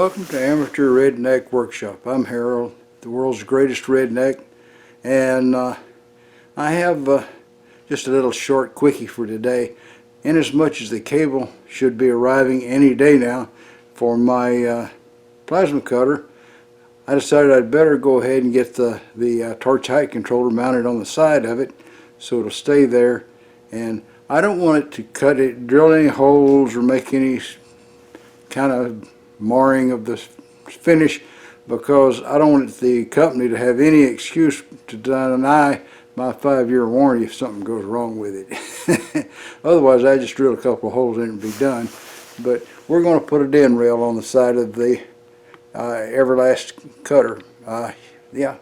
Welcome to Amateur Redneck Workshop. I'm Harold, the world's greatest redneck, and I have just a little short quickie for today. Inasmuch as the cable should be arriving any day now for my plasma cutter, I decided I'd better go ahead and get the torch height controller mounted on the side of it so it'll stay there. And I don't want it to drill any holes or make any kind of marring of the finish, because I don't want the company to have any excuse to deny my 5-year warranty if something goes wrong with it. Otherwise, I just drill a couple of holes in it and be done. But we're going to put a den rail on the side of the Everlast cutter. Yeah.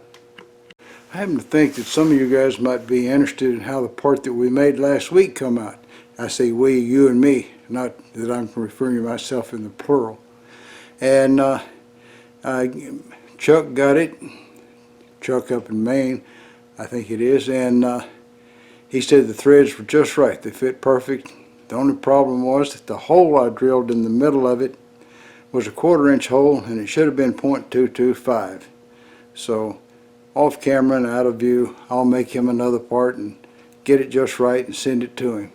I happen to think that some of you guys might be interested in how the part that we made last week come out. I say we, you and me, not that I'm referring to myself in the plural. And Chuck got it, Chuck up in Maine, I think it is, and he said the threads were just right. They fit perfect. The only problem was that the hole I drilled in the middle of it was a 1/4 inch hole, and it should have been .225. So off camera and out of view, I'll make him another part and get it just right and send it to him.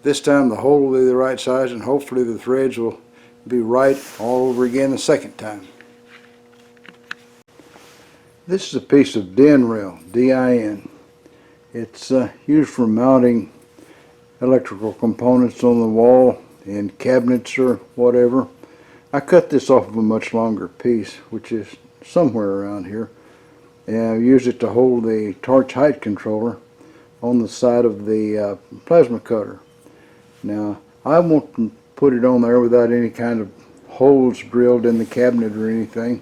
This time the hole will be the right size, and hopefully the threads will be right all over again the second time. This is a piece of den rail, DIN. It's used for mounting electrical components on the wall in cabinets or whatever. I cut this off of a much longer piece, which is somewhere around here, and I use it to hold the torch height controller on the side of the plasma cutter. Now, I won't put it on there without any kind of holes drilled in the cabinet or anything,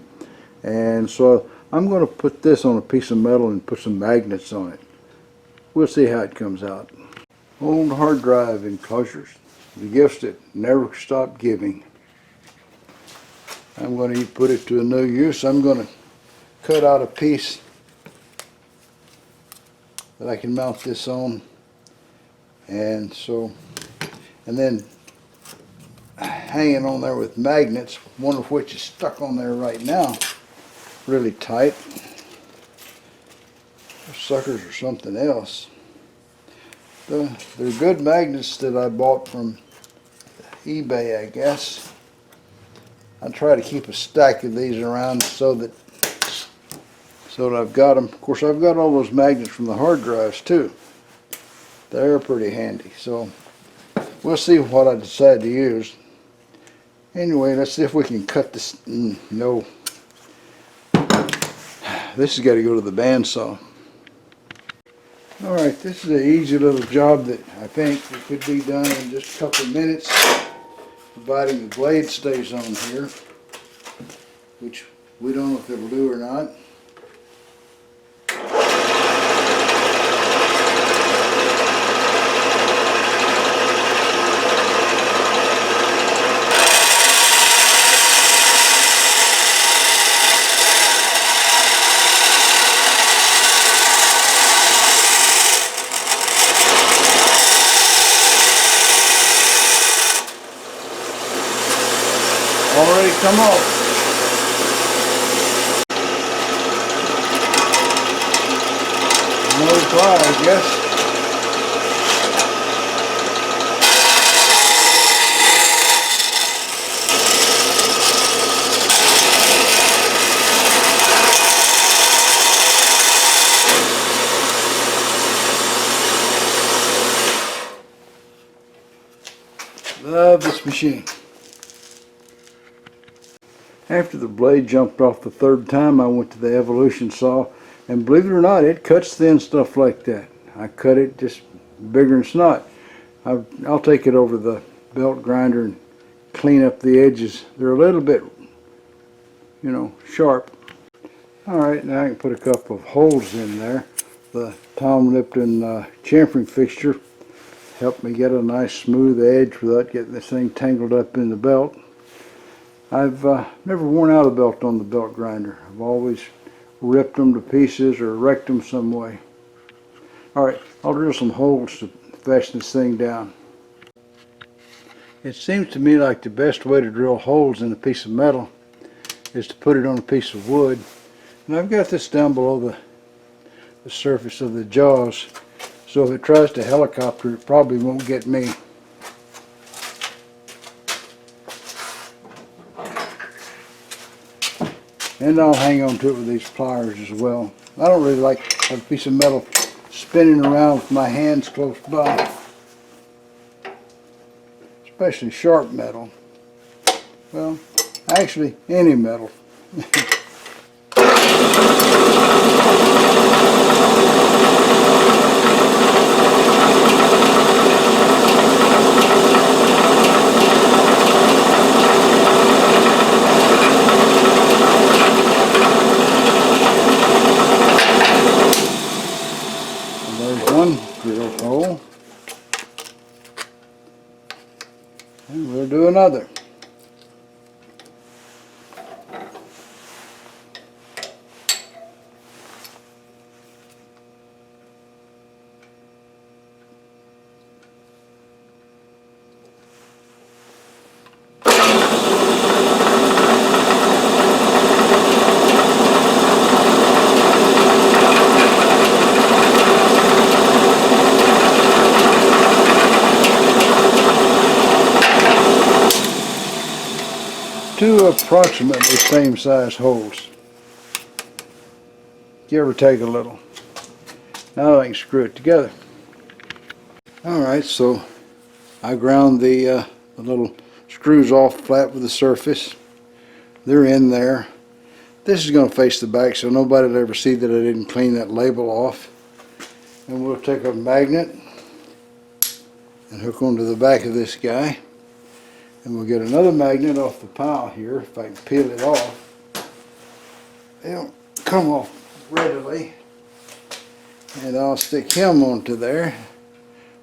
and so I'm going to put this on a piece of metal and put some magnets on it. We'll see how it comes out. Old hard drive enclosures, the gifts that never stop giving. I'm going to put it to a new use. I'm going to cut out a piece that I can mount this on, and then hanging on there with magnets, one of which is stuck on there right now really tight. Those suckers are something else. They're good magnets that I bought from eBay, I guess. I try to keep a stack of these around so that I've got them. Of course, I've got all those magnets from the hard drives too. They're pretty handy. So we'll see what I decide to use. Anyway, let's see if we can cut this. No. This has got to go to the bandsaw. Alright, this is an easy little job that I think could be done in just a couple of minutes, providing the blade stays on here, which we don't know if it'll do or not. Already come off. No try, I guess. Love this machine. After the blade jumped off the 3rd time, I went to the Evolution saw, and believe it or not, it cuts thin stuff like that. I cut it just bigger than snot. I'll take it over the belt grinder and clean up the edges. They're a little bit, you know, sharp. Alright, now I can put a couple of holes in there. The Tom Lipton chamfering fixture helped me get a nice smooth edge without getting this thing tangled up in the belt. I've never worn out a belt on the belt grinder. I've always ripped them to pieces or wrecked them some way. Alright, I'll drill some holes to fasten this thing down. It seems to me like the best way to drill holes in a piece of metal is to put it on a piece of wood. And I've got this down below the surface of the jaws, so if it tries to helicopter, it probably won't get me. And I'll hang on to it with these pliers as well. I don't really like to have a piece of metal spinning around with my hands close by, especially sharp metal. Well, actually any metal. One drill hole, and we'll do another. Two approximately same size holes. Give or take a little. Now I can screw it together. Alright, so I ground the little screws off flat with the surface. They're in there. This is going to face the back so nobody will ever see that I didn't clean that label off. And we'll take a magnet and hook onto the back of this guy. And we'll get another magnet off the pile here, if I can peel it off. They don't come off readily. And I'll stick him onto there.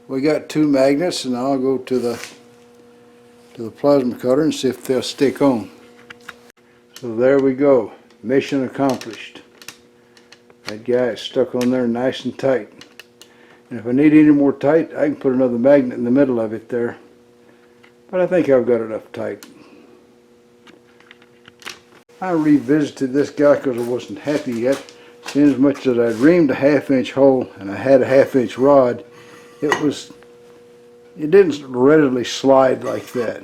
We got two magnets, and I'll go to the plasma cutter and see if they'll stick on. So there we go. Mission accomplished. That guy is stuck on there nice and tight. And if I need any more tight, I can put another magnet in the middle of it there. But I think I've got enough tight. I revisited this guy because I wasn't happy yet. In as much as I'd reamed a 1/2 inch hole and I had a 1/2 inch rod, it didn't readily slide like that.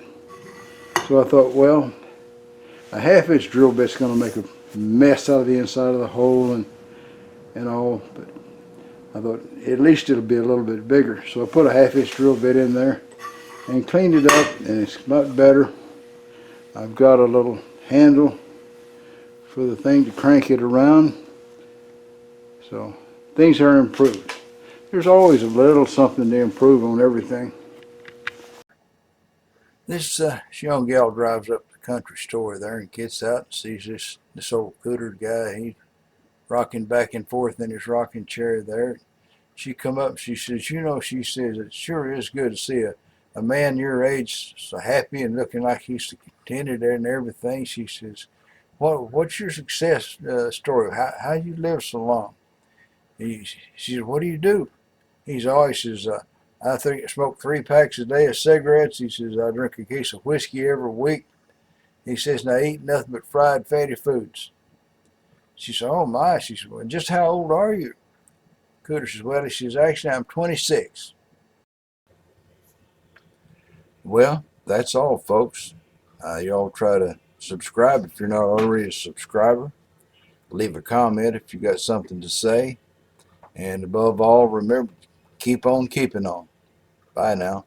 So I thought, well, a 1/2 inch drill bit's going to make a mess out of the inside of the hole and all. But I thought at least it'll be a little bit bigger. So I put a 1/2 inch drill bit in there and cleaned it up, and it's not better. I've got a little handle for the thing to crank it around, so things are improved. There's always a little something to improve on everything. This young gal drives up to the country store there and gets out and sees this old cooter guy. He's rocking back and forth in his rocking chair there. She come up and she says, you know, she says, it sure is good to see a man your age so happy and looking like he's contented and everything. She says, what's your success story? How you live so long? She says, what do you do? He says, I smoke 3 packs a day of cigarettes. He says, I drink a case of whiskey every week. He says, and I eat nothing but fried fatty foods. She says, oh my. She says, well, just how old are you? Cooter says, well, he says, actually I'm 26. Well, that's all, folks. Y'all try to subscribe if you're not already a subscriber. Leave a comment if you got something to say. And above all, remember, keep on keeping on. Bye now.